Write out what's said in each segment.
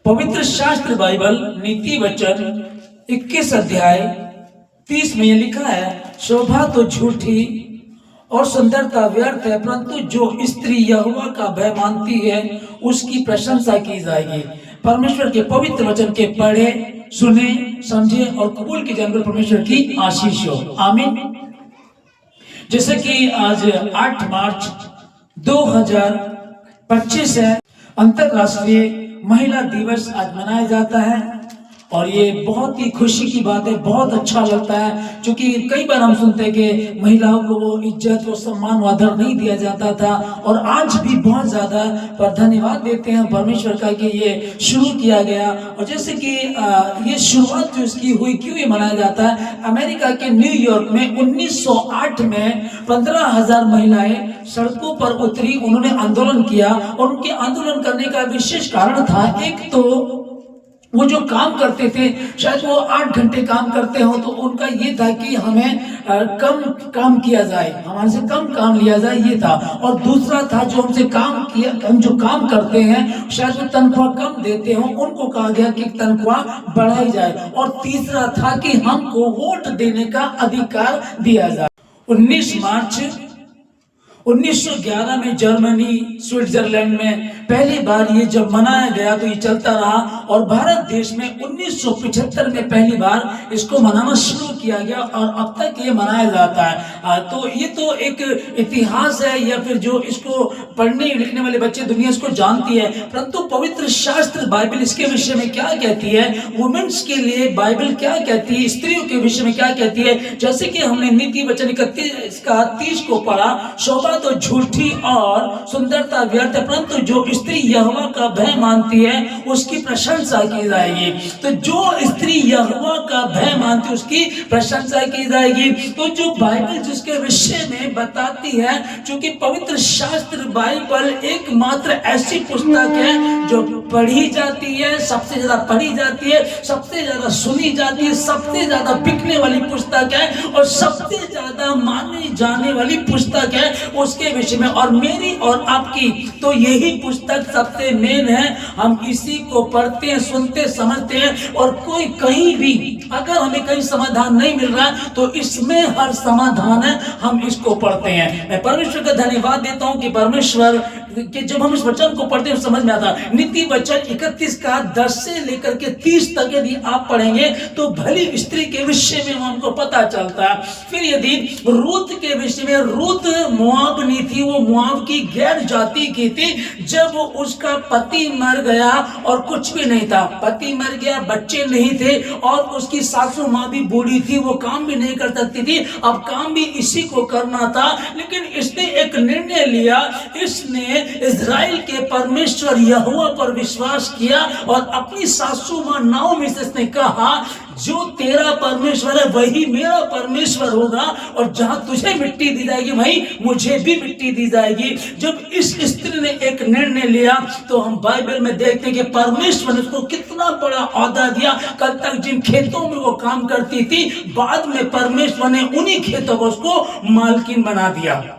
पवित्र शास्त्र बाइबल नीति वचन 21 अध्याय 30 में यह लिखा है, शोभा तो झूठी और सुंदरता व्यर्थ है, परंतु जो स्त्री यहोवा का भय मानती है उसकी प्रशंसा की जाएगी। परमेश्वर के पवित्र वचन के पढ़े, सुने, समझे और कबूल की जानकर परमेश्वर की आशीष हो। आमीन। जैसे कि आज 8 मार्च 2025 है, अंतरराष्ट्रीय महिला दिवस आज मनाया जाता है और ये बहुत ही खुशी की बात है, बहुत अच्छा लगता है। क्योंकि कई बार हम सुनते हैं कि महिलाओं को वो इज्जत और सम्मान व आदर नहीं दिया जाता था और आज भी बहुत ज्यादा पर धन्यवाद देते हैं परमेश्वर का कि ये शुरू किया गया। और जैसे कि ये शुरुआत जो इसकी हुई, क्यों ये मनाया जाता है, अमेरिका के न्यूयॉर्क में 1908 में 15,000 महिलाएं सड़कों पर उतरी, उन्होंने आंदोलन किया और उनके आंदोलन करने का विशेष कारण था, एक तो वो जो काम करते थे, शायद वो 8 घंटे काम करते हो, तो उनका ये था कि हमें कम काम किया जाए, हमारे से कम काम लिया जाए, ये था। और दूसरा था जो हमसे काम किया, हम जो काम करते हैं शायद वो तनख्वाह कम देते हो, उनको कहा गया कि तनख्वाह बढ़ाई जाए। और तीसरा था कि हमको वोट देने का अधिकार दिया जाए। 19 मार्च 1911 में जर्मनी, स्विट्जरलैंड में पहली बार ये जब मनाया गया तो ये चलता रहा और भारत देश में 1975 में पहली बार इसको मनाना शुरू किया गया और अब तक ये मनाया जाता है। तो ये तो एक इतिहास है, या फिर जो इसको पढ़ने लिखने वाले बच्चे दुनिया इसको जानती है, परंतु पवित्र शास्त्र बाइबल इसके विषय में क्या कहती है, वुमेन्स के लिए बाइबल क्या कहती है, स्त्रियों के विषय में क्या कहती है। जैसे कि हमने नीति वचन 31 का 30 को पढ़ा, शोभा तो झूठी और सुंदरता व्यर्थ है, परंतु जो स्त्री यहोवा का भय मानती है उसकी प्रशंसा की जाएगी। तो जो स्त्री यहोवा का भय मानती है उसकी प्रशंसा की जाएगी। तो जो बाइबल जिसके विषय में बताती है, क्योंकि पवित्र शास्त्र बाइबल एकमात्र ऐसी पुस्तक है जो पढ़ी जाती है, सबसे ज्यादा पढ़ी जाती है, सबसे ज्यादा सुनी जाती है, सबसे ज्यादा बिकने वाली पुस्तक है और सबसे ज्यादा मानी जाने वाली पुस्तक है उसके विषय में। और मेरी और आपकी तो यही पुस्तक सबसे मेन है। हम इसी को पढ़ते हैं, सुनते, समझते हैं और कोई कहीं भी अगर हमें कहीं समाधान नहीं मिल रहा तो इसमें हर समाधान है, हम इसको पढ़ते हैं। मैं परमेश्वर का धन्यवाद देता हूं कि परमेश्वर कि जब हम इस वचन को पढ़ते हैं समझ में आता। नीति वचन 31 का 10 से लेकर के 30 तक यदि आप पढ़ेंगे तो भली स्त्री के विषय में हमको पता चलता है। फिर यदि रूत के विषय में, रूत मोआबनी थी, वो मोआब की गैर जाति की थी। जब उसका पति मर गया और कुछ भी नहीं था, पति मर गया, बच्चे नहीं थे और उसकी सासू माँ भी बूढ़ी थी, वो काम भी नहीं कर सकती थी, अब काम भी इसी को करना था। लेकिन इसने एक निर्णय लिया, इसने इज़राइल के परमेश्वर यहोवा पर विश्वास किया और अपनी सासू माँ नाओमी से इसने कहा, जो तेरा परमेश्वर है वही मेरा परमेश्वर होगा और जहां तुझे मिट्टी दी जाएगी वहीं मुझे भी मिट्टी दी जाएगी। जब इस स्त्री ने एक निर्णय लिया तो हम बाइबल में देखते हैं कि परमेश्वर ने उसको कितना बड़ा औहदा दिया। कल तक जिन खेतों में वो काम करती थी, बाद में परमेश्वर ने उन्हीं खेतों को उसको मालकिन बना दिया।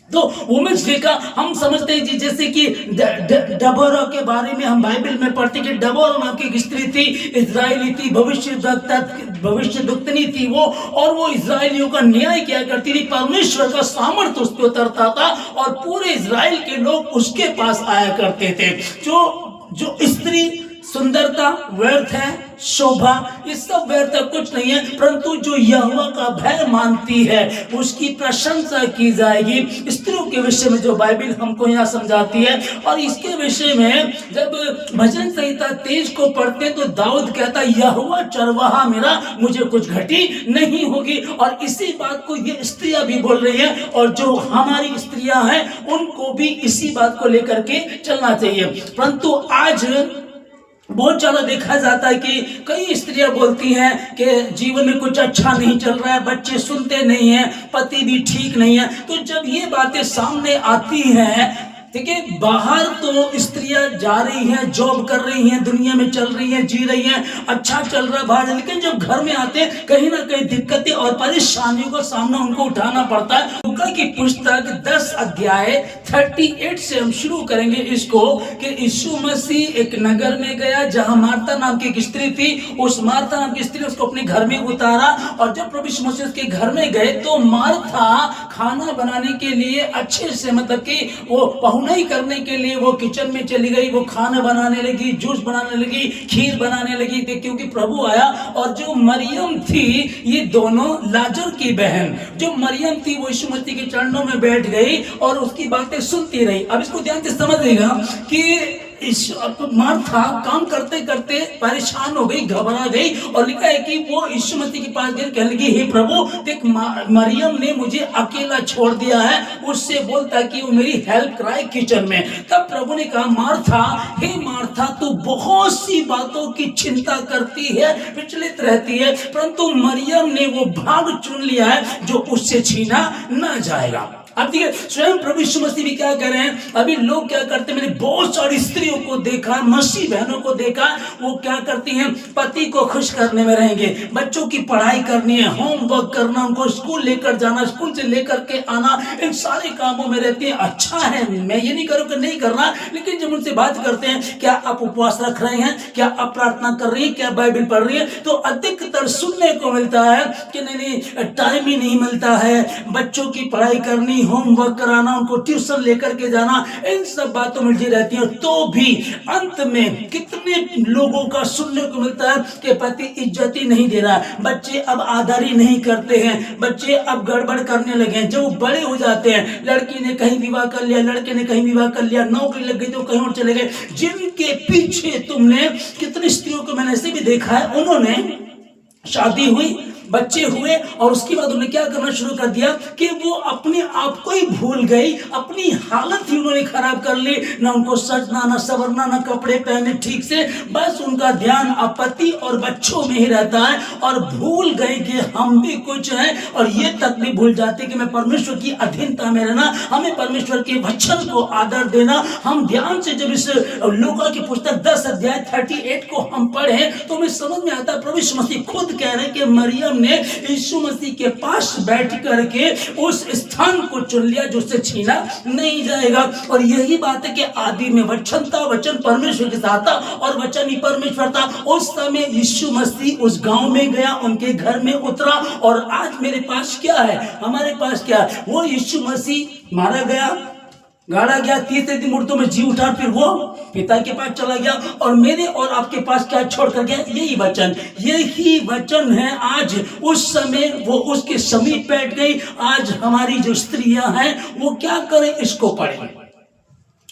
तो वुमेन्स डे का हम समझते हैं जी, जैसे कि डबोरा के बारे में हम बाइबल में पढ़ते कि डबोरा नाम की एक स्त्री थी, इजरायली थी, भविष्यद्वक्तनी थी वो, और वो इजरायलियों का न्याय किया करती थी। परमेश्वर का सामर्थ्य उस पर उतरता था और पूरे इजराइल के लोग उसके पास आया करते थे। जो स्त्री सुंदरता व्यर्थ है, शोभा ये सब व्यर्थ कुछ नहीं है, परंतु जो यहोवा का भय मानती है उसकी प्रशंसा की जाएगी। स्त्रियों के विषय में जो बाइबल हमको यहाँ समझाती है। और इसके विषय में जब भजन संहिता 23 को पढ़ते हैं तो दाऊद कहता है, यहोवा चरवाहा मेरा, मुझे कुछ घटी नहीं होगी। और इसी बात को ये स्त्रियां भी बोल रही है और जो हमारी स्त्रियां हैं उनको भी इसी बात को लेकर के चलना चाहिए। परंतु आज बहुत ज्यादा देखा जाता है कि कई स्त्रियां बोलती हैं कि जीवन में कुछ अच्छा नहीं चल रहा है, बच्चे सुनते नहीं हैं, पति भी ठीक नहीं है। तो जब ये बातें सामने आती हैं देखिए, बाहर तो स्त्रियां जा रही हैं, जॉब कर रही हैं, दुनिया में चल रही हैं, जी रही हैं, अच्छा चल रहा है बाहर, लेकिन जब घर में आते हैं कहीं ना कहीं दिक्कतें और परेशानियों का सामना उनको उठाना पड़ता है। लूका की पुस्तक 10 अध्याय 38 से हम शुरू करेंगे इसको, कि यीशु मसीह एक नगर में गया जहां मार्था नाम की एक स्त्री थी। उस मार्था नाम की स्त्री ने उसको अपने घर में उतारा, और जब प्रभु यीशु मसीह के घर में गए तो मार्था खाना बनाने के लिए अच्छे से, मतलब कि वो नहीं करने के लिए वो किचन में चली गई, वो खाना बनाने लगी, जूस बनाने लगी, खीर बनाने लगी, क्योंकि प्रभु आया। और जो मरियम थी, ये दोनों लाजर की बहन, जो मरियम थी वो यीशु मसीह के चरणों में बैठ गई और उसकी बातें सुनती रही। अब इसको ध्यान से समझिएगा कि मार्था काम करते करते परेशान हो गई, घबरा गई, और लिखा है कि वो यीशु मसीह के पास गई, कहने लगी, हे प्रभु, देख मरियम ने मुझे अकेला छोड़ दिया है, उससे बोलता कि वो मेरी हेल्प कराए किचन में। तब प्रभु ने कहा, मार्था, हे मार्था, तू बहुत सी बातों की चिंता करती है, विचलित रहती है, परंतु मरियम ने वो भाग चुन लिया है जो उससे छीना न जाएगा। अब देखिए, स्वयं प्रभु यीशु मसीह भी क्या कह रहे हैं। अभी लोग क्या करते हैं, मैंने बहुत सारी स्त्रियों को देखा, मसीह बहनों को देखा, वो क्या करती हैं, पति को खुश करने में रहेंगे, बच्चों की पढ़ाई करनी है, होमवर्क करना, उनको स्कूल लेकर जाना, स्कूल से लेकर के आना, इन सारे कामों में रहती है। अच्छा है, मैं ये नहीं करूँ कि नहीं करना, लेकिन जब उनसे बात करते हैं, क्या आप उपवास रख रहे हैं, क्या आप प्रार्थना कर रही है, क्या बाइबल पढ़ रही है, तो अधिकतर सुनने को मिलता है कि नहीं, टाइम ही नहीं मिलता है, बच्चों की पढ़ाई करनी, होमवर्क कराना, उनको ट्यूशन लेकर के जाना, इन सब बातों में जी रहती है। तो भी अंत में कितने लोगों का सुनने को मिलता है कि पति इज्जत ही नहीं दे रहा है, बच्चे अब आदर ही नहीं करते हैं, बच्चे अब गड़बड़ करने लगे हैं। जब बड़े हो जाते हैं, लड़की ने कहीं विवाह कर लिया, लड़के ने कहीं विवाह कर लिया, नौकरी लग गई तो कहीं और चले गए, जिनके पीछे तुमने, कितनी स्त्रियों को मैंने ऐसे भी देखा है, उन्होंने शादी हुई, बच्चे हुए, और उसके बाद उन्होंने क्या करना शुरू कर दिया कि वो अपने आप को ही भूल गई, अपनी हालत ही उन्होंने खराब कर ली, ना उनको सजना, ना संवरना, ना कपड़े पहने ठीक से, बस उनका ध्यान पति और बच्चों में ही रहता है, और भूल गए कि हम भी कुछ हैं, और ये तक भी भूल जाते कि मैं परमेश्वर की अधीनता में रहना, हमें परमेश्वर के वचन को आदर देना। हम ध्यान से जब इस लूका की पुस्तक 10 अध्याय 38 को हम पढ़े तो हमें समझ में आता है, प्रभु यीशु मसीह खुद कह रहे हैं कि मरियम ने यीशु मसीह के पास बैठ करके उस स्थान को चुन लिया जो उससे छीना नहीं जाएगा। और यही बात है कि आदि में वचन था, वचन परमेश्वर के साथ था, और वचन ही परमेश्वर था। उस समय यीशु मसीह उस गांव में गया, उनके घर में उतरा, और आज मेरे पास क्या है, हमारे पास क्या है, वो यीशु मसीह मारा गया, गाड़ा गया, तीसरे दिन मुर्दों में जी उठा, फिर वो पिता के पास चला गया, और मेरे और आपके पास क्या छोड़ कर गया, यही वचन, यही वचन है। आज उस समय वो उसके समीप बैठ गई, आज हमारी जो स्त्रियां हैं वो क्या करें, इसको पढ़ें,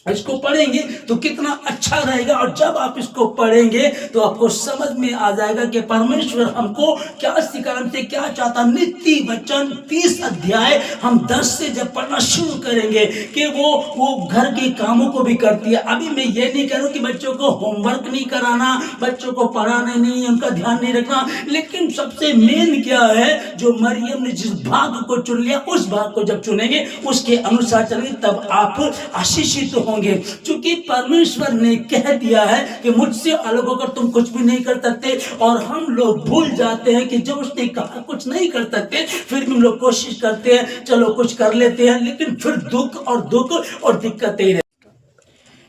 इसको पढ़ेंगे तो कितना अच्छा रहेगा। और जब आप इसको पढ़ेंगे तो आपको समझ में आ जाएगा कि परमेश्वर हमको क्या सिखा, हमसे क्या चाहता। नीति वचन 30 अध्याय हम 10 से जब पढ़ना शुरू करेंगे कि वो घर के कामों को भी करती है। अभी मैं ये नहीं कह रहा हूं कि बच्चों को होमवर्क नहीं कराना, बच्चों को पढ़ाना नहीं, उनका ध्यान नहीं रखना, लेकिन सबसे मेन क्या है, जो मरियम ने जिस भाग को चुन लिया, उस भाग को जब चुनेंगे उसके अनुसार चलेंगे, तब आप आशीषित होंगे। क्योंकि परमेश्वर ने कह दिया है कि मुझसे अलग होकर तुम कुछ भी नहीं कर सकते। और हम लोग भूल जाते हैं कि जब उसने कहा कुछ नहीं कर सकते, फिर भी हम लोग कोशिश करते हैं, चलो कुछ कर लेते हैं, लेकिन फिर दुख और दिक्कतें ही रहती।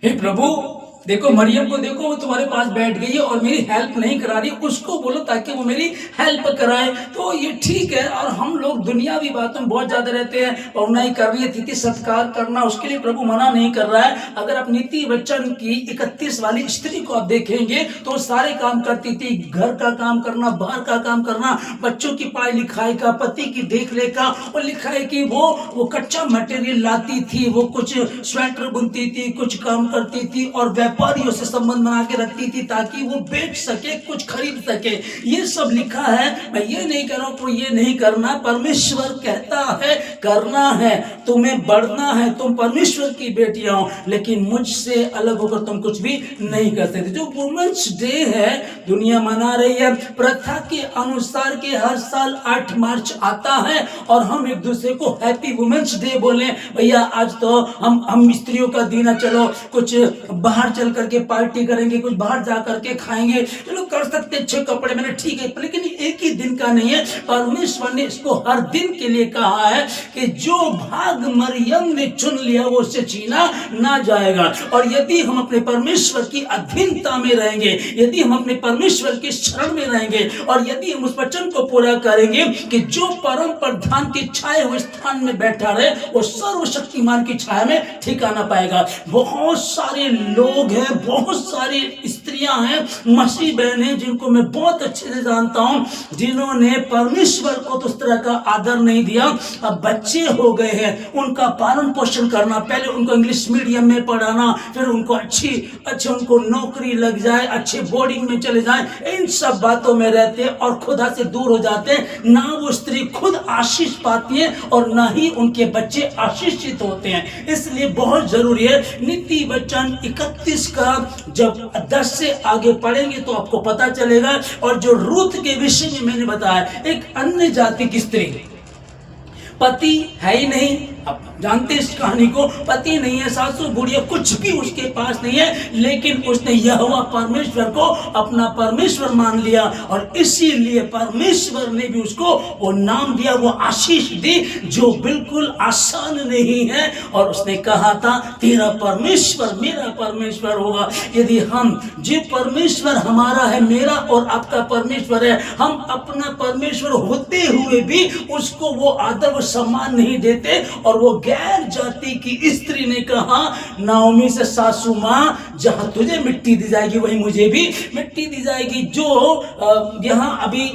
हे प्रभु, देखो मरियम को देखो, वो तुम्हारे पास बैठ गई है और मेरी हेल्प नहीं करा रही, उसको बोलो ताकि वो मेरी हेल्प कराए। तो ये ठीक है। और हम लोग दुनियावी बातों में बहुत ज्यादा रहते हैं, पौनाई करनी है, तिथि सत्कार करना, उसके लिए प्रभु मना नहीं कर रहा है। अगर आप नीति वचन की 31 वाली स्त्री को आप देखेंगे तो सारे काम करती थी, घर का काम करना, बाहर का काम करना, बच्चों की पढ़ाई लिखाई का, पति की देखरेख का। और लिखा है कि वो कच्चा मटेरियल लाती थी, वो कुछ स्वेटर बुनती थी, कुछ काम करती थी, और व्यापारियों से संबंध बना के रखती थी ताकि वो बेच सके, कुछ खरीद सके। ये सब लिखा है। मैं ये नहीं कह रहा हूं कोई ये नहीं करना, परमेश्वर कहता है करना है, तुम्हें बढ़ना है, तुम परमेश्वर की बेटियां हो, लेकिन मुझसे अलग होकर तुम कुछ भी नहीं कर सकते। जो वुमेन्स डे है दुनिया मना रही है प्रथा के अनुसार के हर साल 8 मार्च आता है और हम एक दूसरे को हैप्पी वुमेन्स डे बोले। भैया आज तो हम स्त्रियों का दिन है, चलो कुछ बाहर चल करके पार्टी करेंगे, कुछ बाहर जा करके खाएंगे, चलो कर सकते अच्छे कपड़े, मैंने ठीक है, लेकिन एक ही दिन का नहीं है। परमेश्वर ने इसको हर दिन के लिए कहा है कि जो भाग मरियम ने चुन लिया वो उससे छीना ना जाएगा। और यदि हम अपने परमेश्वर की अधीनता में रहेंगे, यदि हम अपने परमेश्वर के शरण में रहेंगे और यदि हम उस वचन को पूरा करेंगे कि जो परम प्रधान की छाए हुए स्थान में बैठा रहे वो सर्वशक्तिमान की छाया में ठिकाना पाएगा। बहुत सारे लोग हैं, बहुत सारी स्त्रियां हैं, मसीह बहनें जिनको मैं बहुत अच्छे से जानता हूं, जिन्होंने परमेश्वर को तो उस तरह का आदर नहीं दिया। अब बच्चे हो गए हैं, उनका पालन पोषण करना, पहले उनको इंग्लिश मीडियम में पढ़ाना, फिर उनको अच्छी उनको नौकरी लग जाए, अच्छे बोर्डिंग में चले जाएं, इन सब बातों में रहते हैं और खुदा से दूर हो जाते हैं। ना वो स्त्री खुद आशीष पाती है और ना ही उनके बच्चे आशीषित होते हैं। इसलिए बहुत जरूरी है नीति वचन 31 का जब 10 से आगे पढ़ेंगे तो आपको पता चलेगा। और जो रूथ के विषय में मैंने बताया, एक अन्य जाति की स्त्री, पति है ही नहीं, अब जानते इस कहानी को, पति नहीं है, सासू बुढ़िया कुछ भी उसके पास नहीं है, लेकिन उसने यहोवा परमेश्वर को अपना परमेश्वर मान लिया और इसीलिए परमेश्वर ने भी उसको वो नाम दिया, वो आशीष दी जो बिल्कुल आसान नहीं है। और उसने कहा था तेरा परमेश्वर मेरा परमेश्वर होगा। यदि हम जो परमेश्वर हमारा है, मेरा और आपका परमेश्वर है, हम अपना परमेश्वर होते हुए भी उसको वो आदर वो सम्मान नहीं देते और वो गैर जाति की स्त्री ने कहा नाओमी से, सासू माँ जहां तुझे मिट्टी दी जाएगी वहीं मुझे भी मिट्टी दी जाएगी। जो यहां अभी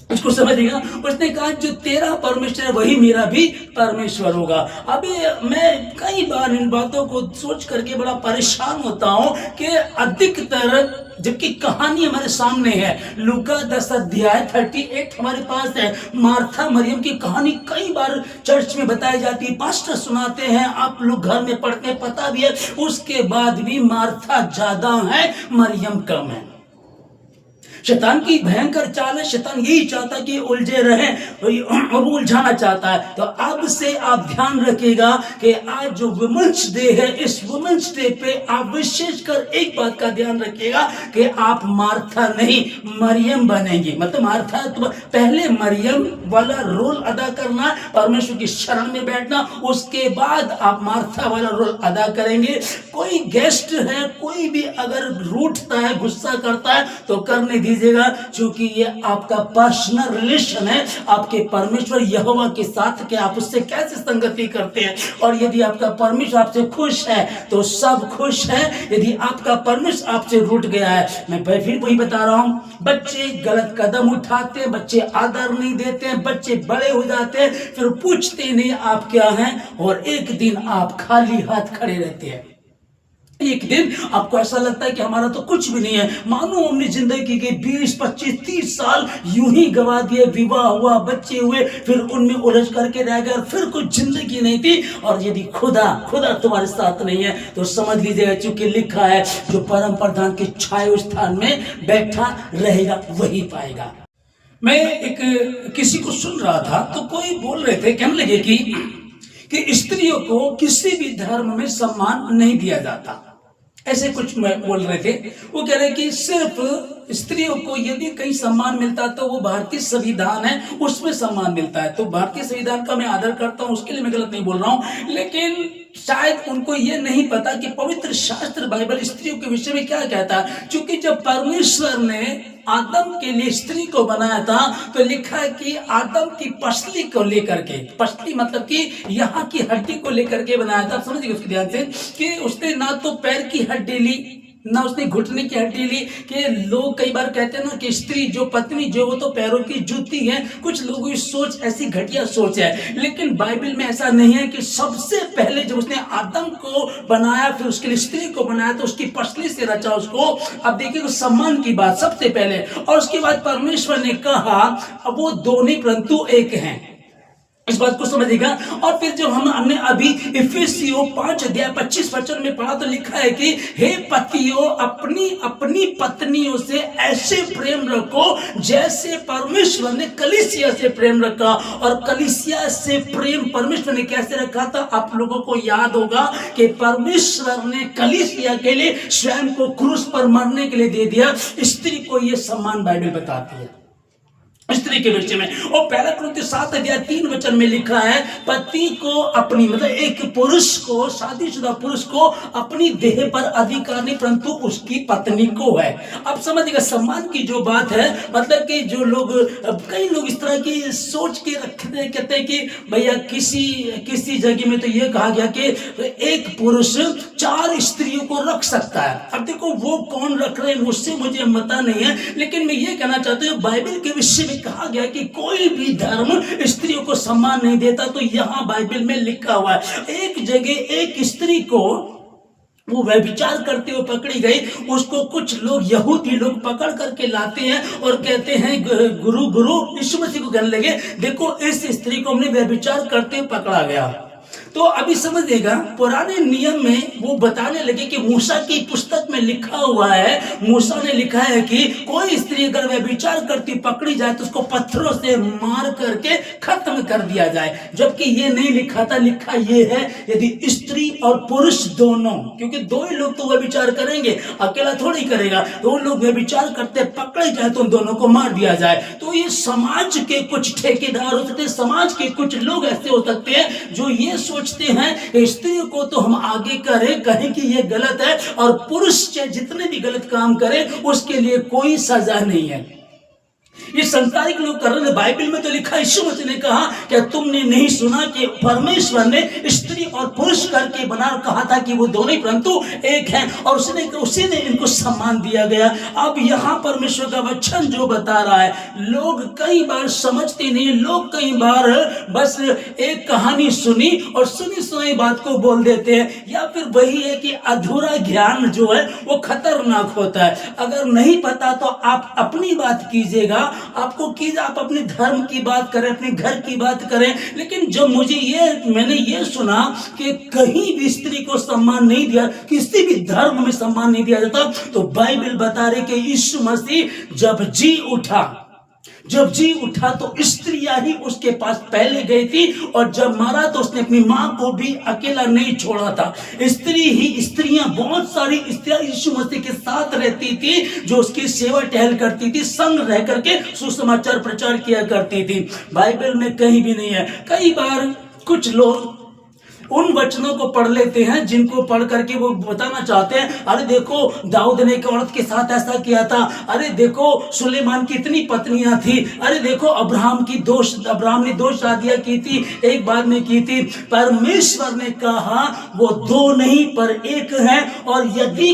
इसको समझिएगा, उसने कहा जो तेरा परमेश्वर है वही मेरा भी परमेश्वर होगा। अभी मैं कई बार इन बातों को सोच करके बड़ा परेशान होता हूं कि अधिकतर जबकि कहानी हमारे सामने है, लूका 10 अध्याय 38 हमारे पास है, मार्था मरियम की कहानी कई बार चर्च में बताई जाती है, पास्टर सुनाते हैं, आप लोग घर में पढ़ते हैं, पता भी है। उसके बाद भी मार्था ज्यादा है, मरियम कम है। शैतान की भयंकर चाल है, शैतान यही चाहता है कि उलझे रहें और उलझाना चाहता है। तो अब से आप ध्यान रखिएगा कि आज जो वुमेन्स डे है, इस वुमेन्स डे पे आप विशेषकर एक बात का ध्यान रखिएगा कि आप मार्था नहीं मरियम बनेंगे। मतलब मार्था तो पहले मरियम वाला रोल अदा करना, परमेश्वर की शरण में बैठना, उसके बाद आप मार्था वाला रोल अदा करेंगे। कोई गेस्ट है, कोई भी अगर रूठता है, गुस्सा करता है तो करने दीजिएगा, क्योंकि ये आपका पर्सनल रिलेशन है आपके परमेश्वर यहोवा के साथ कि आप उससे कैसे संगति करते हैं। और यदि आपका परमेश्वर आपसे खुश है तो सब खुश है, यदि आपका परमेश्वर आपसे रूठ गया है, मैं फिर वही बता रहा हूं, बच्चे गलत कदम उठाते हैं, बच्चे आदर नहीं देते हैं, बच्चे बड़े हो जाते हैं, फिर पूछते नहीं आप क्या हैं, और एक दिन आप खाली हाथ खड़े रहते हैं। एक दिन आपको ऐसा लगता है कि हमारा तो कुछ भी नहीं है, मानो हमने जिंदगी के 20, 25, 30 साल यूं ही गवा दिए, विवाह हुआ, बच्चे हुए, फिर उनमें उलझ करके रह गए, फिर कुछ जिंदगी नहीं थी। और यदि खुदा तुम्हारे साथ नहीं है तो समझ लीजिएगा, चूंकि लिखा है जो परम प्रधान के छाए स्थान में बैठा रहेगा वही पाएगा। मैं एक किसी को सुन रहा था तो कोई बोल रहे थे, कहने लगे कि स्त्रियों को किसी भी धर्म में सम्मान नहीं दिया जाता, ऐसे कुछ बोल रहे थे। वो कह रहे कि सिर्फ स्त्रियों को यदि कहीं सम्मान मिलता तो वो भारतीय संविधान है उसमें सम्मान मिलता है। तो भारतीय संविधान का मैं आदर करता हूं, उसके लिए मैं गलत नहीं बोल रहा हूं, लेकिन शायद उनको ये नहीं पता कि पवित्र शास्त्र बाइबल स्त्रियों के विषय में क्या कहता है। क्योंकि जब परमेश्वर ने आदम के लिए स्त्री को बनाया था तो लिखा है कि आदम की पसली को लेकर के, पसली मतलब कि यहाँ की हड्डी को लेकर के बनाया था। समझिए उसके ध्यान से कि उसने ना तो पैर की हड्डी ली, ना उसने घुटने की हड्डी ली। कि लोग कई बार कहते हैं ना कि स्त्री जो पत्नी जो वो तो पैरों की जूती है। कुछ लोगों की सोच ऐसी घटिया सोच है, लेकिन बाइबल में ऐसा नहीं है। कि सबसे पहले जब उसने आदम को बनाया, फिर उसके लिए स्त्री को बनाया, तो उसकी पसली से रचा उसको। अब देखिए तो सम्मान की बात सबसे पहले, और उसके बाद परमेश्वर ने कहा अब वो दो नहीं परंतु एक हैं। इस बात को समझिएगा। और फिर जब हमने अभी इफिसियों 5 अध्याय 25 वचन में पढ़ा, तो लिखा है कि हे पतियों अपनी अपनी पत्नियों से ऐसे प्रेम रखो जैसे परमेश्वर ने कलीसिया से प्रेम रखा। और कलीसिया से प्रेम परमेश्वर ने कैसे रखा था? आप लोगों को याद होगा कि परमेश्वर ने कलीसिया के लिए स्वयं को क्रूस पर मरने के लिए दे दिया। स्त्री को यह सम्मान बाइबल बताती है स्त्री के विषय में। और पहला कुरिन्थियों 7 अध्याय 3 वचन में लिखा है पति को अपनी, मतलब एक पुरुष को, शादीशुदा पुरुष को अपनी देह पर अधिकार नहीं परंतु उसकी पत्नी को है। अब समझिएगा सम्मान की जो बात है, मतलब कि जो लोग, कई लोग इस तरह की सोच के रखते कहते हैं कि भैया किसी जगह में तो ये कहा गया कि एक पुरुष 4 स्त्रियों को रख सकता है। अब देखो वो कौन रख रहे हैं मुझसे मुझे पता नहीं है, लेकिन मैं ये कहना चाहता हूँ बाइबल के विषय में कहा गया कि कोई भी धर्म स्त्रियों को सम्मान नहीं देता। तो यहां बाइबल में लिखा हुआ है एक जगह एक स्त्री को वो व्यभिचार करते हुए पकड़ी गई। उसको कुछ लोग यहूदी लोग पकड़ करके लाते हैं और कहते हैं गुरु यीशु मसीह को कहने लगे देखो इस स्त्री को हमने व्यभिचार करते हुए पकड़ा गया। तो अभी समझिएगा पुराने नियम में वो बताने लगे कि मूसा की पुस्तक में लिखा हुआ है, मूसा ने लिखा है कि कोई स्त्री अगर व्यभिचार करती पकड़ी जाए तो उसको पत्थरों से मार करके खत्म कर दिया जाए। जबकि ये नहीं लिखा था, लिखा ये है यदि स्त्री और पुरुष दोनों, क्योंकि दो ही लोग तो व्यभिचार करेंगे, अकेला थोड़ी करेगा, दो लोग व्यभिचार करते पकड़े जाए तो उन दोनों को मार दिया जाए। तो ये समाज के कुछ ठेकेदार हो सकते हैं, समाज के कुछ लोग ऐसे हो सकते हैं जो ये सोचते हैं स्त्री को तो हम आगे कहें कि ये गलत है, और पुरुष चाहे जितने भी गलत काम करें उसके लिए कोई सजा नहीं है। ये संसारिक लोग कर रहे हैं। बाइबल में तो लिखा, यीशु मसीह ने कहा क्या तुमने नहीं सुना कि परमेश्वर ने स्त्री और पुरुष करके बना कहा था कि वो दोनों ही परंतु एक हैं, और उसी ने इनको सम्मान दिया गया। अब यहाँ परमेश्वर का वचन जो बता रहा है, लोग कई बार समझते नहीं। लोग कई बार बस एक कहानी सुनी और सुनी बात को बोल देते हैं, या फिर वही है कि अधूरा ज्ञान जो है वो खतरनाक होता है। अगर नहीं पता तो आप अपनी बात कीजिएगा, आपको आप अपने धर्म की बात करें, अपने घर की बात करें। लेकिन जब मैंने ये सुना कि कहीं भी स्त्री को सम्मान नहीं दिया, किसी भी धर्म में सम्मान नहीं दिया जाता, तो बाइबल बता रही कि यीशु मसीह जब जी उठा तो स्त्रियां ही उसके पास पहले गई थी, और जब मरा तो उसने अपनी मां को भी अकेला नहीं छोड़ा था। स्त्रियां बहुत सारी स्त्रियां यीशु मसीह के साथ रहती थी, जो उसकी सेवा टहल करती थी, संग रह करके सुसमाचार प्रचार किया करती थी। बाइबल में कहीं भी नहीं है। कई बार कुछ लोग उन वचनों को पढ़ लेते हैं जिनको पढ़ करके वो बताना चाहते हैं, अरे देखो दाऊद ने एक औरत के साथ ऐसा किया था, अरे देखो सुलेमान की इतनी पत्नियां थी, अरे देखो अब्राहम ने 2 शादियां की थी, एक बाद में की थी। परमेश्वर ने कहा वो 2 नहीं पर एक है, और यदि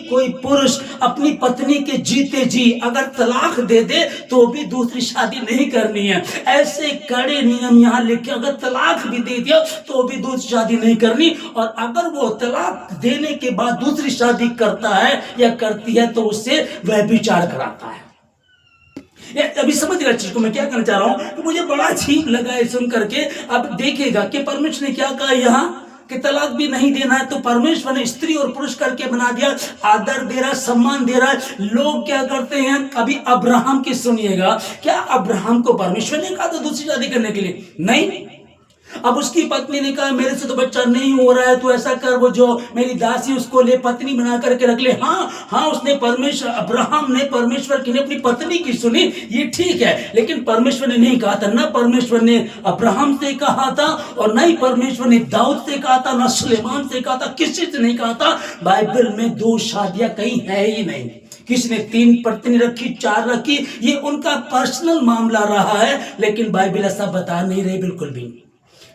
कोई पुरुष अपनी पत्नी के जीते जी अगर तलाक दे दे तो भी दूसरी शादी नहीं करनी है। ऐसे कड़े नियम यहाँ लिखे, अगर तलाक भी दे दिया तो भी दूसरी शादी नहीं करनी, और अगर वो तलाक देने के बाद दूसरी शादी करता है या करती है तो उससे व्यभिचार कराता है। अभी समझ रहे चीज को मैं क्या कहना चाह रहा हूं, तो मुझे बड़ा अजीब लगा है सुन करके। अब देखिएगा कि परमेश्वर ने क्या कहा यहाँ कि तलाक भी नहीं देना है, तो परमेश्वर ने स्त्री और पुरुष करके बना दिया, आदर दे रहा है, सम्मान दे रहा है। लोग क्या करते हैं, अभी अब्राहम की सुनिएगा, क्या अब्राहम को परमेश्वर ने कहा था दूसरी शादी करने के लिए? नहीं। अब उसकी पत्नी ने कहा मेरे से तो बच्चा नहीं हो रहा है, तो ऐसा कर वो जो मेरी दासी उसको ले पत्नी बना करके रख ले। हाँ उसने अब्राहम ने परमेश्वर की अपनी पत्नी की सुनी, ये ठीक है, लेकिन परमेश्वर ने नहीं कहा था। ना परमेश्वर ने अब्राहम से कहा था, और ना ही परमेश्वर ने दाऊद से कहा था, ना सुलेमान से कहा था, किसी से नहीं कहा था। बाइबल में 2 शादियां कहीं है ही नहीं। किसी ने 3 पत्नी रखी, 4 रखी, ये उनका पर्सनल मामला रहा है, लेकिन बाइबल ऐसा बता नहीं रही बिल्कुल भी।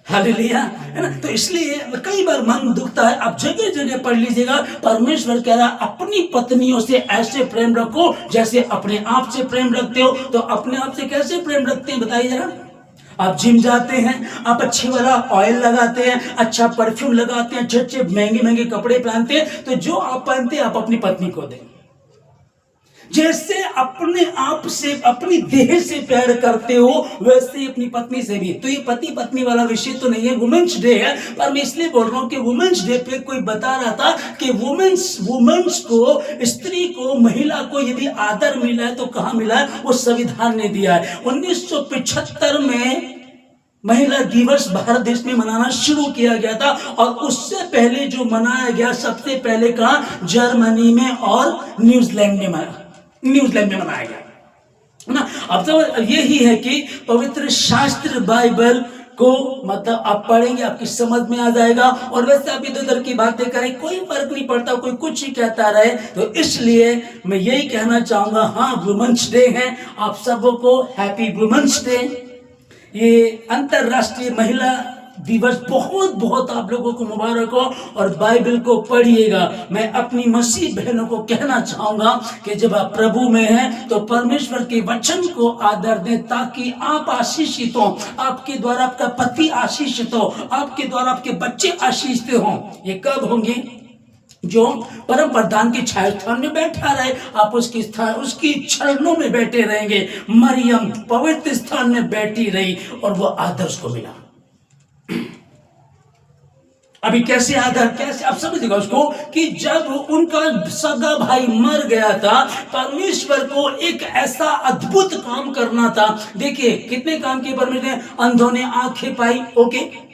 हालेलुया, है ना। तो इसलिए कई बार मन दुखता है। आप जगह जगह पढ़ लीजिएगा, परमेश्वर कह रहा अपनी पत्नियों से ऐसे प्रेम रखो जैसे अपने आप से प्रेम रखते हो। तो अपने आप से कैसे प्रेम रखते हैं बताइए जरा। आप जिम जाते हैं, आप अच्छे वाला ऑयल लगाते हैं, अच्छा परफ्यूम लगाते हैं, अच्छे अच्छे महंगे महंगे कपड़े पहनते हैं, तो जो आप पहनते हैं आप अपनी पत्नी को दें। जैसे अपने आप से, अपनी देह से प्यार करते हो, वैसे ही अपनी पत्नी से भी। तो ये पति पत्नी वाला विषय तो नहीं है, वुमेन्स डे है, पर मैं इसलिए बोल रहा हूं कि वुमेन्स डे पे कोई बता रहा था कि वुमेन्स को, स्त्री को, महिला को यदि आदर मिला है तो कहां मिला है? वो संविधान ने दिया है। 1975 में महिला दिवस भारत देश में मनाना शुरू किया गया था, और उससे पहले जो मनाया गया सबसे पहले कहां? जर्मनी में और न्यूजीलैंड में मनाया गया, है ना। अब तो यही है कि पवित्र शास्त्र बाइबल को मतलब आप पढ़ेंगे, आपकी समझ में आ जाएगा। और वैसे आप इधर उधर की बातें करें, कोई फर्क नहीं पड़ता, कोई कुछ ही कहता रहे। तो इसलिए मैं यही कहना चाहूंगा, हाँ वुमेन्स डे है, आप सबों को हैप्पी वुमेन्स डे। ये अंतरराष्ट्रीय महिला दिवस बहुत बहुत आप लोगों को मुबारक हो, और बाइबल को पढ़िएगा। मैं अपनी मसीह बहनों को कहना चाहूंगा कि जब आप प्रभु में हैं तो परमेश्वर के वचन को आदर दें, ताकि आप आशीषित हो, आपके द्वारा आपका पति आशीषित हो, आपके द्वारा आपके बच्चे आशीषित हो। ये कब होंगे? जो परम प्रधान की छाया स्थान में बैठा रहे, आप उसकी चरणों में बैठे रहेंगे। मरियम पवित्र स्थान में बैठी रही और वो आदर उसको मिला। अभी कैसे आदर, कैसे आप समझिएगा उसको, कि जब उनका सगा भाई मर गया था, परमेश्वर को एक ऐसा अद्भुत काम करना था। देखिए कितने काम किए परमेश्वर ने। अंधों ने आंखें पाई, ओके,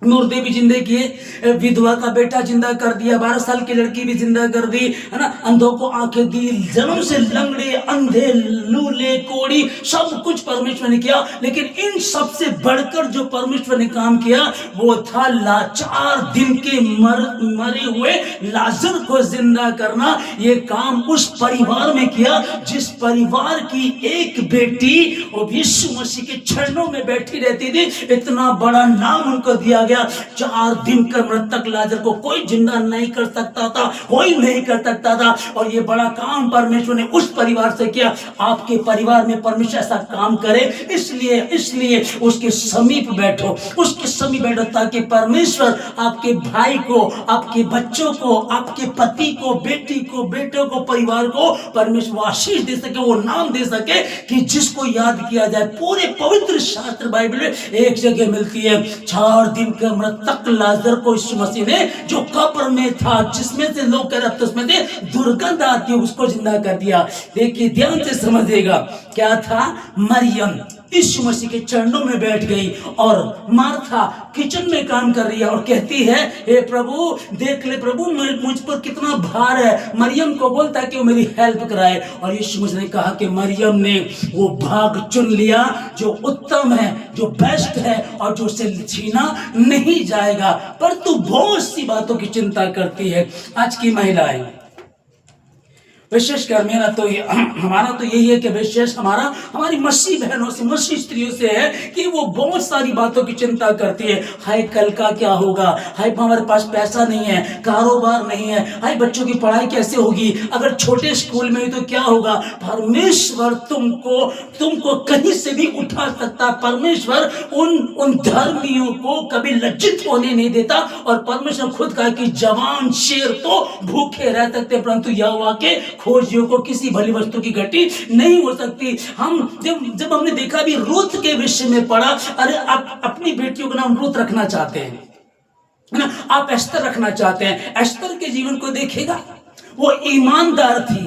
मुर्दे भी जिंदे किए, विधवा का बेटा जिंदा कर दिया, 12 साल की लड़की भी जिंदा कर दी, है ना। अंधों को आंखें दी, जन्म से लंगड़े, अंधे, लूले, कोड़ी, सब कुछ परमेश्वर ने किया। लेकिन इन सब से बढ़कर जो परमेश्वर ने काम किया वो था 4 दिन के मरे हुए लाजर को जिंदा करना। ये काम उस परिवार में किया जिस परिवार की एक बेटी और यीशु मसीह के चरणों में बैठी रहती थी। इतना बड़ा नाम उनको दिया गया। 4 दिन का मृतक लाजर को कोई जिंदा नहीं कर सकता था, कोई नहीं कर सकता था। और ये बड़ा काम परमेश्वर ने उस परिवार से किया। आपके परिवार में परमेश्वर ऐसा काम करे, इसलिए उसके समीप बैठो, उसके समीप बैठो, ताकि परमेश्वर आपके भाई को, आपके बच्चों को, आपके पति को, बेटी को, बेटों को, परिवार को परमेश्वर आशीष दे सके, वो नाम दे सके कि जिसको याद किया जाए। पूरे पवित्र शास्त्र बाइबल में एक जगह मिलती है, 4 दिन मृतक लाजर को यीशु मसीह ने, जो कब्र में था, जिसमें से लोग कह रहे थे उसमें से दुर्गंध आती है, उसको जिंदा कर दिया। देखिए ध्यान से समझिएगा, क्या था? मरियम यीशु मसीह के चरणों में बैठ गई, और मार्था किचन में काम कर रही है और कहती है, हे प्रभु देख ले प्रभु, मुझ पर कितना भार है। मरियम को बोलता है कि वो मेरी हेल्प कराए, और यीशु मसीह ने कहा कि मरियम ने वो भाग चुन लिया जो उत्तम है, जो बेस्ट है, और जो उसे छीना नहीं जाएगा। पर तू बहुत सी बातों की चिंता करती है। आज की महिलाएं, विशेषकर हमारा तो यही है कि विशेष हमारी मसीह बहनों से, मसीह स्त्रियों से है कि वो बहुत सारी बातों की चिंता करती है। हाय कल का क्या होगा, हाय हमारे पास पैसा नहीं है, कारोबार नहीं है, हाय बच्चों की पढ़ाई कैसे होगी, अगर छोटे स्कूल में तो क्या होगा। परमेश्वर तुमको कहीं से भी उठा सकता। परमेश्वर उन धर्मियों को कभी लज्जित होने नहीं देता, और परमेश्वर खुद कहा कि जवान शेर तो भूखे रह सकते, परंतु यहोवा के खोजियों को किसी भली वस्तु की घटी नहीं हो सकती। हम जब हमने देखा भी रूथ के विषय में पढ़ा, अरे आप अपनी बेटियों का नाम रूथ रखना चाहते हैं ना, आप एस्तर रखना चाहते हैं, एस्तर के जीवन को देखेगा, वो ईमानदार थी,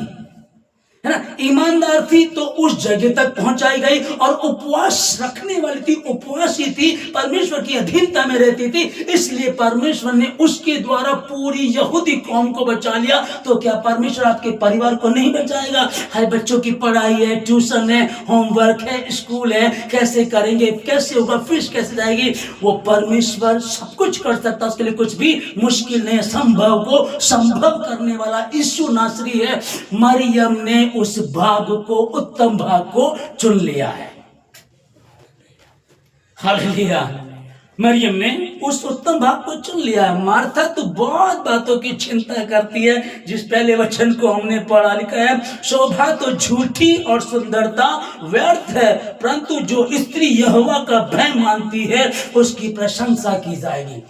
है ना, ईमानदार थी, तो उस जगह तक पहुंचाई गई, और उपवास रखने वाली थी, उपवासी थी, परमेश्वर की अधीनता में रहती थी, इसलिए परमेश्वर ने उसके द्वारा पूरी यहूदी कौम को बचा लिया। तो क्या परमेश्वर आपके परिवार को नहीं बचाएगा? हाय बच्चों की पढ़ाई है, ट्यूशन है, होमवर्क है, स्कूल है, कैसे करेंगे, कैसे होगा, फीस कैसे जाएगी? वो परमेश्वर सब कुछ कर सकता, उसके लिए कुछ भी मुश्किल नहीं है। संभव को संभव करने वाला यीशु नासरी है। मरियम ने उस भाग को, उत्तम भाग को चुन लिया है। हालेलुया। मरियम ने उस उत्तम भाग को चुन लिया। मार्था तो बहुत बातों की चिंता करती है, जिस पहले वचन को हमने पढ़ा लिखा है, शोभा तो झूठी और सुंदरता व्यर्थ है, परंतु जो स्त्री यहोवा का भय मानती है उसकी प्रशंसा की जाएगी।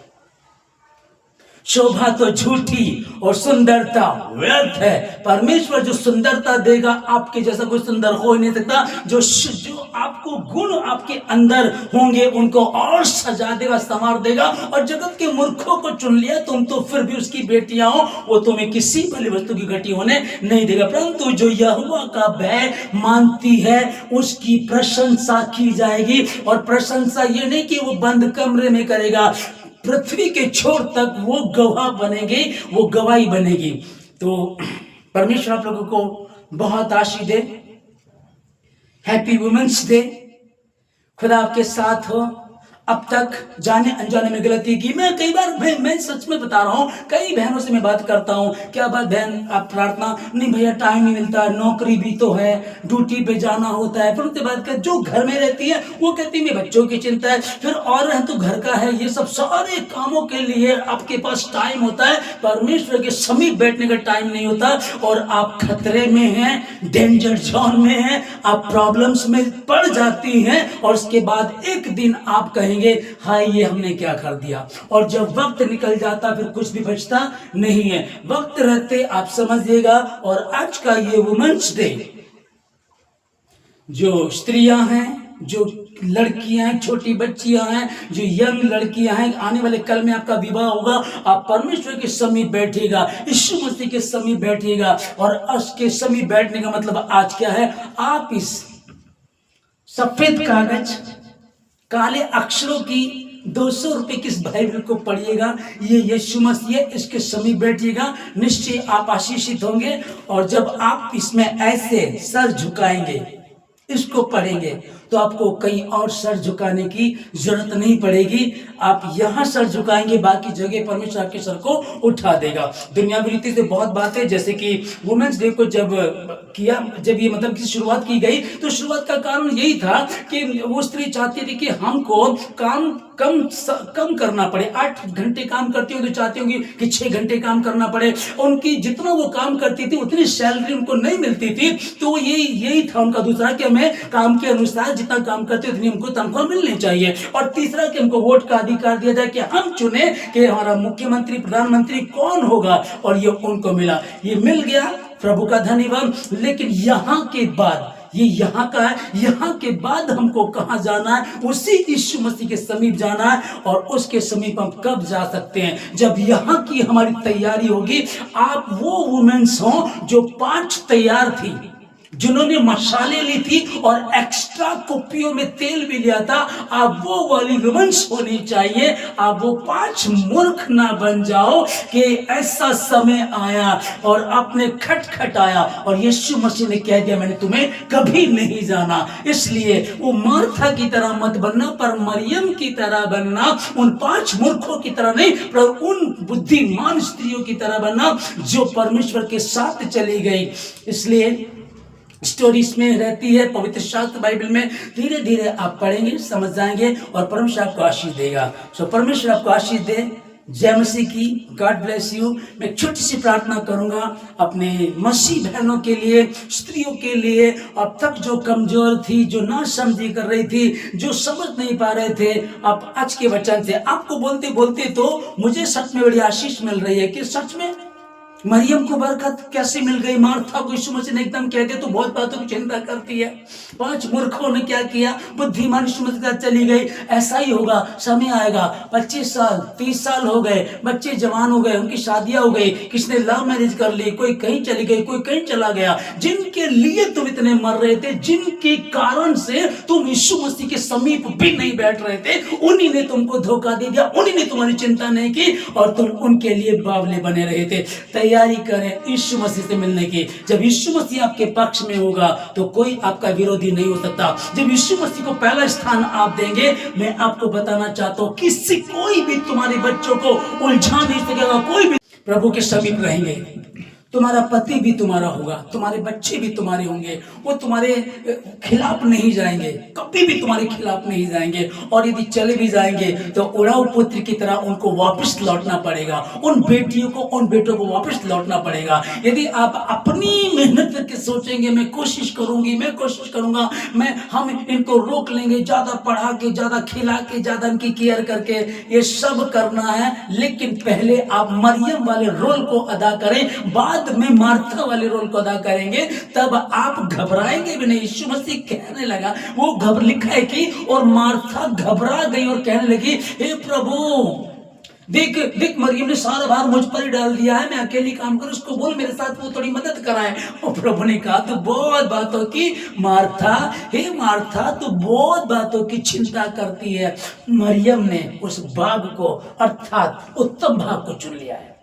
शोभा तो झूठी और सुंदरता व्यर्थ है। परमेश्वर जो सुंदरता देगा, आपके जैसा कोई सुंदर हो ही नहीं सकता। जो आपको गुण आपके अंदर होंगे उनको और सजा देगा, संवार देगा। और जगत के मूर्खों को चुन लिया तुम तो फिर भी उसकी बेटियां हो, वो तुम्हें किसी भली वस्तु की घटी होने नहीं देगा। परंतु जो यहोवा का भय मानती है उसकी प्रशंसा की जाएगी। और प्रशंसा ये नहीं कि वो बंद कमरे में करेगा, पृथ्वी के छोर तक वो गवाह बनेगी, वो गवाही बनेगी। तो परमेश्वर आप लोगों को बहुत आशीष दे। Happy women's day. खुदा आपके साथ हो। अब तक जाने अनजाने में गलती की। मैं कई बार मैं सच में बता रहा हूँ, कई बहनों से मैं बात करता हूँ, क्या बात बहन आप प्रार्थना नहीं, भैया टाइम नहीं मिलता, नौकरी भी तो है, ड्यूटी पे जाना होता है। फिर उसके बाद जो घर में रहती है वो कहती है बच्चों की चिंता है, फिर और है तो घर का है, ये सब सारे कामों के लिए आपके पास टाइम होता है, परमेश्वर के समीप बैठने का टाइम नहीं होता। और आप खतरे में हैं, डेंजर जोन में हैं, आप प्रॉब्लम्स में पड़ जाती हैं। और उसके बाद एक दिन आप कहें हाय ये हमने क्या कर दिया। और जब वक्त निकल जाता फिर कुछ भी बचता नहीं है। वक्त रहते आप समझिएगा। और आज का ये वुमेन्स डे, जो स्त्रियां हैं, जो लड़कियां हैं, छोटी बच्चियां हैं, जो यंग लड़कियां हैं, आने वाले कल में आपका विवाह होगा, आप परमेश्वर के समीप बैठिएगा, यीशु मसीह के समीप बैठिएगा। और उसके समीप बैठने का मतलब आज क्या है, आप इस सफेद कागज काले अक्षरों की 200 रुपए की इस बाइबल को पढ़िएगा। ये यीशु मसीह है, इसके समीप बैठिएगा, निश्चय आप आशीषित होंगे। और जब आप इसमें ऐसे सर झुकाएंगे, इसको पढ़ेंगे, तो आपको कहीं और सर झुकाने की जरूरत नहीं पड़ेगी। आप यहां सर झुकाएंगे, बाकी जगह परमेश्वर आपके सर को उठा देगा। दुनियावी रीति से बहुत बातें, जैसे कि वुमेन्स डे को जब ये मतलब की शुरुआत की गई, तो शुरुआत का कारण यही था कि वो स्त्री चाहती थी कि हमको काम कम करना पड़े। 8 घंटे काम करती होगी तो चाहती होगी कि 6 घंटे काम करना पड़े। उनकी जितना वो काम करती थी उतनी सैलरी उनको नहीं मिलती थी। तो यही था उनका दूसरा, कि हमें काम के अनुसार जितना काम करते उतनी हमको तनख्वाह मिलनी चाहिए। और तीसरा कि हमको वोट का अधिकार दिया जाए कि हम चुने कि हमारा मुख्यमंत्री प्रधानमंत्री कौन होगा। और ये उनको मिला, ये मिल गया, प्रभु का धन्यवाद। लेकिन यहाँ के बाद, ये यहाँ का है, यहाँ के बाद हमको कहाँ जाना है, उसी यीशु मसीह के समीप जाना है। और उसके समीप हम कब जा सकते हैं, जब यहाँ की हमारी तैयारी होगी। आप वो वुमेन्स हो जो 5 तैयार थी, जिन्होंने मसाले ली थी और एक्स्ट्रा कुप्पियों में तेल भी लिया था। आप वो वाली वुमेन्स होनी चाहिए। आप वो 5 मूर्ख ना बन जाओ कि ऐसा समय आया और आपने खटखटाया और यीशु मसीह ने कह दिया मैंने तुम्हें कभी नहीं जाना। इसलिए वो मार्था की तरह मत बनना, पर मरियम की तरह बनना। उन 5 मूर्खों की तरह नहीं, पर उन बुद्धिमान स्त्रियों की तरह बनना जो परमेश्वर के साथ चली गई। इसलिए स्टोरीज में रहती है, पवित्र शास्त्र बाइबल में धीरे धीरे आप पढ़ेंगे, समझ जाएंगे और परमेश्वर आपको आशीष देगा। सो परमेश्वर आपको आशीष दे। जय मसीह की। God bless you. मैं छोटी सी प्रार्थना करूंगा अपने मसीह बहनों के लिए, स्त्रियों के लिए, अब तक जो कमजोर थी, जो ना समझी कर रही थी, जो समझ नहीं पा रहे थे। अब आज के वचन से आपको बोलते बोलते तो मुझे सच में बड़ी आशीष मिल रही है कि सच में मरियम को बरकत कैसे मिल गई। मार्था को यीशु मसीह ने एकदम कह दिया तो बहुत बातों की चिंता करती है। 5 मूर्खों ने क्या किया, बुद्धिमान यीशु मसीह के साथ चली गई। ऐसा ही होगा, समय आएगा, 25 साल 30 साल हो गए, बच्चे जवान हो गए, उनकी शादियां हो गई, किसने लव मैरिज कर ली, कोई कहीं चली गई, कोई कहीं चला गया। जिनके लिए तुम इतने मर रहे थे, जिनके कारण से तुम यीशु मसीह के समीप भी नहीं बैठ रहे थे, उन्हीं ने तुमको धोखा दे दिया, उन्हीं ने तुम्हारी चिंता नहीं की और तुम उनके लिए बावले बने रहे थे। तैयारी करें यीशु मसीह से मिलने की। जब यीशु मसीह आपके पक्ष में होगा तो कोई आपका विरोधी नहीं हो सकता। जब यीशु मसीह को पहला स्थान आप देंगे, मैं आपको बताना चाहता हूं किसी कोई भी तुम्हारे बच्चों को उलझा नहीं सकेगा। कोई भी प्रभु के समीप रहेंगे तुम्हारा पति भी तुम्हारा होगा, तुम्हारे बच्चे भी तुम्हारे होंगे, वो तुम्हारे खिलाफ नहीं जाएंगे, कभी भी तुम्हारे खिलाफ नहीं जाएंगे। और यदि चले भी जाएंगे तो उड़ाऊ पुत्र की तरह उनको वापस लौटना पड़ेगा, उन बेटियों को, उन बेटों को वापस लौटना पड़ेगा। यदि आप अपनी मेहनत करके सोचेंगे मैं कोशिश करूंगी, मैं कोशिश करूंगा, हम इनको रोक लेंगे, ज्यादा पढ़ा के, ज्यादा खिला के, ज्यादा इनकी केयर करके, ये सब करना है। लेकिन पहले आप मरियम वाले रोल को अदा करें, बाद में मार्था वाले रोल को अदा करेंगे, तब आप घबराएंगे भी नहीं। यीशु मसीह कहने लगा, वो लिखा है कि और मार्था घबरा गई और कहने लगी, हे प्रभु, देख देख मरियम ने सारा भार मुझ पर ही डाल दिया है, मैं अकेली काम करूं, उसको बोल मेरे साथ वो थोड़ी मदद कराए। और प्रभु ने कहा, तो बहुत बातों की मार्था, हे मार्था, तो बहुत बातों की चिंता करती है। मरियम ने उस भाग को, अर्थात उत्तम भाग को चुन लिया है।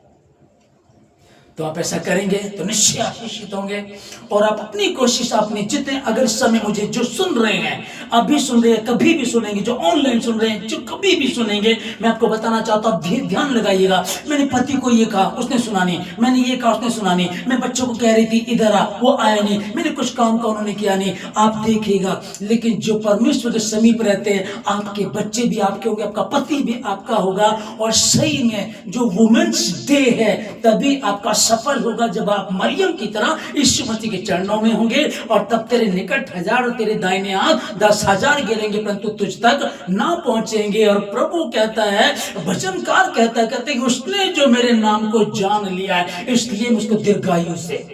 तो आप ऐसा करेंगे तो निश्चय आशीषित होंगे। और आप अपनी कोशिश, आपने जितने, अगर समय मुझे जो सुन रहे हैं, अभी सुन रहे हैं, कभी भी सुनेंगे, जो ऑनलाइन सुन रहे हैं, जो कभी भी सुनेंगे, मैं आपको बताना चाहता हूं, ध्यान लगाइएगा। मैंने पति को ये कहा, उसने सुना नहीं, मैंने ये कहा, उसने सुना नहीं, मैं बच्चों को कह रही थी इधर आ, वो आया नहीं, मैंने कुछ काम का, उन्होंने किया नहीं। आप देखिएगा, लेकिन जो परमेश्वर के समीप रहते हैं, आपके बच्चे भी आपके होंगे, आपका पति भी आपका होगा। और सही में जो वुमेन्स डे है, तभी आपका सफल होगा जब आप मरियम की तरह यीशु मसीह के चरणों में होंगे। और तब तेरे निकट 1000 और तेरे दाहिने हाथ 10,000 गिरेंगे, परंतु तुझ तक ना पहुंचेंगे। और प्रभु कहता है, भजनकार कहते हैं, उसने जो मेरे नाम को जान लिया है, इसलिए मुझको दीर्घायु से,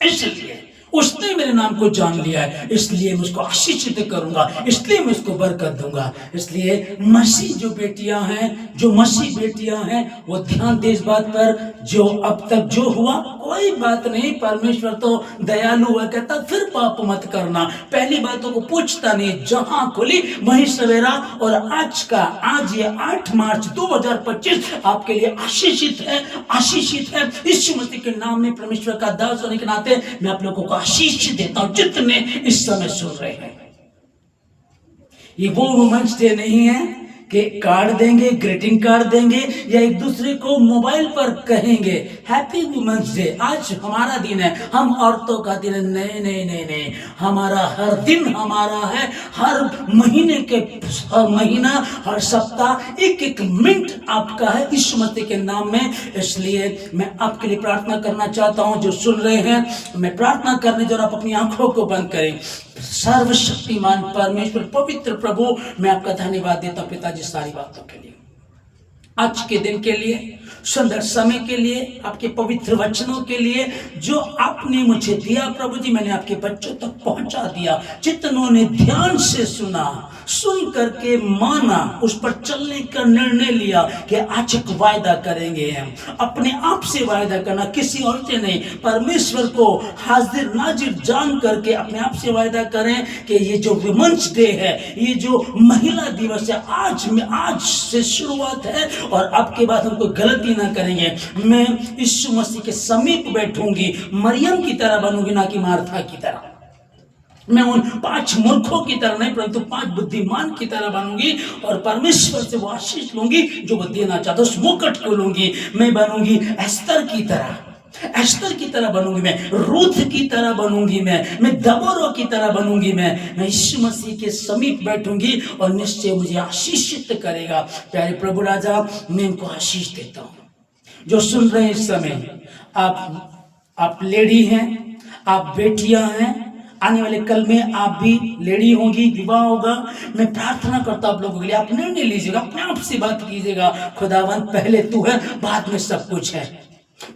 इसलिए उसने मेरे नाम को जान लिया है, इसलिए मैं उसको आशीषित करूंगा, इसलिए मैं उसको बरकत दूंगा। इसलिए मसीह जो बेटियां हैं, जो मसीह बेटियां हैं, वो ध्यान दे इस बात पर, जो अब तक जो हुआ कोई बात नहीं, परमेश्वर तो दयालु हुआ, कहता फिर पाप मत करना, पहली बातों को पूछता नहीं, जहां खुली वहीं सवेरा। और आज ये 8 मार्च 2025 आपके लिए आशीषित है, आशीषित है। यीशु मसीह के नाम में परमेश्वर का दास होने के नाते मैं आप लोगों को आशीष देता हूं, जितने इस समय सुन रहे हैं। ये वो वुमेन्स डे नहीं है कि कार्ड देंगे, ग्रीटिंग कार्ड देंगे, या एक दूसरे को मोबाइल पर कहेंगे हैप्पी वुमेन्स डे, आज हमारा दिन है, हम औरतों का दिन है। नहीं नहीं नहीं नहीं, हमारा हर दिन हमारा है, हर महीने के, हर महीना, हर सप्ताह, एक एक मिनट आपका है यीशु मसीह के नाम में। इसलिए मैं आपके लिए प्रार्थना करना चाहता हूं, जो सुन रहे हैं, मैं प्रार्थना करने जो, आप अपनी आंखों को बंद करें। सर्वशक्तिमान परमेश्वर, पवित्र प्रभु, मैं आपका धन्यवाद देता हूं पिताजी सारी बातों के लिए, आज के दिन के लिए, सुंदर समय के लिए, आपके पवित्र वचनों के लिए जो आपने मुझे दिया। प्रभु जी, मैंने आपके बच्चों तक पहुंचा दिया, जितनों ने ध्यान से सुना, सुन करके माना, उस पर चलने का निर्णय लिया कि आज एक वायदा करेंगे, हम अपने आप से वायदा करना, किसी और से नहीं, परमेश्वर को हाजिर नाजिर जान करके अपने आप से वायदा करें कि ये जो वुमेन्स डे है, ये जो महिला दिवस है, आज से शुरुआत है और आपके बाद हम कोई गलती ना करेंगे। मैं यीशु मसीह के समीप बैठूंगी, मरियम की तरह बनूंगी, ना कि मार्था की तरह। मैं उन 5 मूर्खों की तरह नहीं, परंतु 5 बुद्धिमान की तरह बनूंगी और परमेश्वर से वो आशीष लूंगी जो वो देना चाहता, उस मुकुट को लूंगी। मैं बनूंगी एस्तर की तरह, एस्तर की तरह बनूंगी, मैं रूथ की तरह बनूंगी, मैं दबोरो की तरह बनूंगी। मैं यीशु मसीह के समीप बैठूंगी और निश्चय मुझे आशीषित करेगा। प्यारे प्रभु राजा, मैं इनको आशीष देता हूं। जो सुन रहे हैं इस समय, आप लेडी हैं, आप बेटियां हैं, आने वाले कल में आप भी लेडी होंगी, विवाह होगा। मैं प्रार्थना करता हूं आप लोगों के लिए, आप निर्णय लीजिएगा, अपने आप से बात कीजिएगा, खुदावन पहले तू है, बाद में सब कुछ है,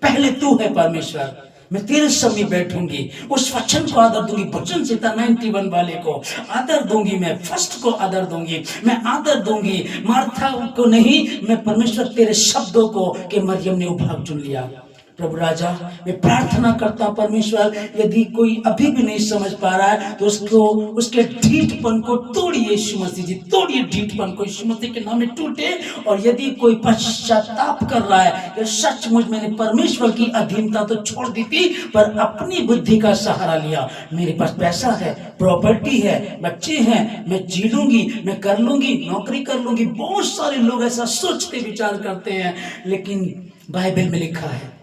पहले तू है परमेश्वर, मैं तेरे समीप बैठूंगी, उस वचन को आदर दूंगी, वचन संहिता 91 वाले को आदर दूंगी, मैं फर्स्ट को आदर दूंगी, मैं आदर दूंगी, मार्था को नहीं, मैं परमेश्वर तेरे शब्दों को, कि मरियम ने वो भाग चुन लिया। प्रभु राजा, मैं प्रार्थना करता हूं परमेश्वर, यदि कोई अभी भी नहीं समझ पा रहा है तो उसको, उसके ढीठपन को तोड़िए यीशु मसीह जी, तोड़िए ढीठपन को, यीशु मसीह के नाम में टूटे। और यदि कोई पश्चाताप कर रहा है कि सचमुच मैंने परमेश्वर की अधीनता तो छोड़ दी थी, पर अपनी बुद्धि का सहारा लिया, मेरे पास पैसा है, प्रॉपर्टी है, बच्चे हैं, मैं जी लूंगी, मैं कर लूंगी, नौकरी कर लूंगी। बहुत सारे लोग ऐसा सोचते विचार करते हैं, लेकिन बाइबल में लिखा है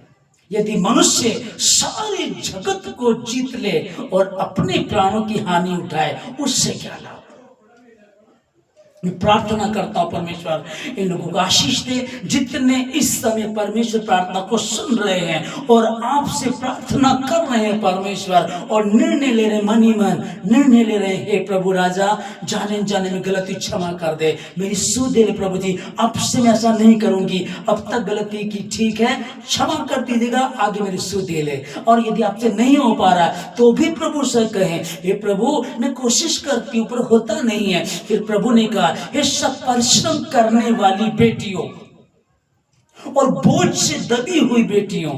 यदि मनुष्य सारे जगत को जीत ले और अपने प्राणों की हानि उठाए, उससे क्या लाभ। मैं प्रार्थना करता हूं परमेश्वर इन लोगों को आशीष दे, जितने इस समय परमेश्वर प्रार्थना को सुन रहे हैं और आपसे प्रार्थना कर रहे हैं परमेश्वर, और निर्णय ले रहे मन ही मन निर्णय ले रहे हैं। हे प्रभु राजा, जाने जाने में गलती क्षमा कर दे, मेरी सुध दे प्रभु जी, अब से मैं ऐसा नहीं करूंगी, अब तक गलती की, ठीक है, क्षमा कर दीजिएगा, आगे मेरी सुध दे ले। और यदि आपसे नहीं हो पा रहा तो भी प्रभु से कहें, हे प्रभु मैं कोशिश करती हूं पर होता नहीं है। फिर प्रभु ने कहा, ये सब परिश्रम करने वाली बेटियों और बोझ से दबी हुई बेटियों,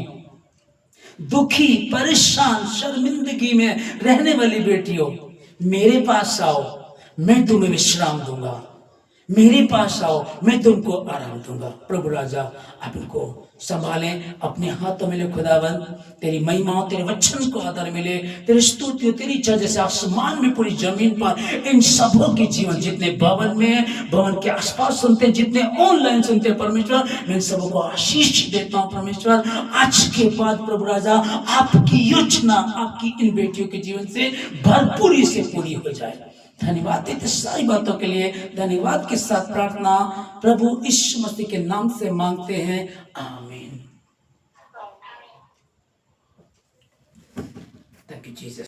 दुखी परेशान शर्मिंदगी में रहने वाली बेटियों, मेरे पास आओ, मैं तुम्हें विश्राम दूंगा, मेरे पास आओ, मैं तुमको आराम दूंगा। प्रभु राजा, आप इनको संभालें, अपने हाथों में ले खुदावंद, तेरी महिमा, तेरे वचन को आदर मिले, तेरी स्तुति हो, तेरी इच्छा जैसे आसमान में पूरी जमीन पर, इन सबों के जीवन, जितने भवन में, भवन के आसपास सुनते हैं, जितने ऑनलाइन सुनते हैं परमेश्वर, मैं इन सबों को आशीष देता हूँ परमेश्वर। आज के बाद प्रभु राजा, आपकी योजना आपकी इन बेटियों के जीवन से भरपूरी से पूरी हो जाए। धन्यवाद देते सारी बातों के लिए, धन्यवाद के साथ प्रार्थना प्रभु यीशु मसीह के नाम से मांगते हैं, आमीन। Thank you Jesus.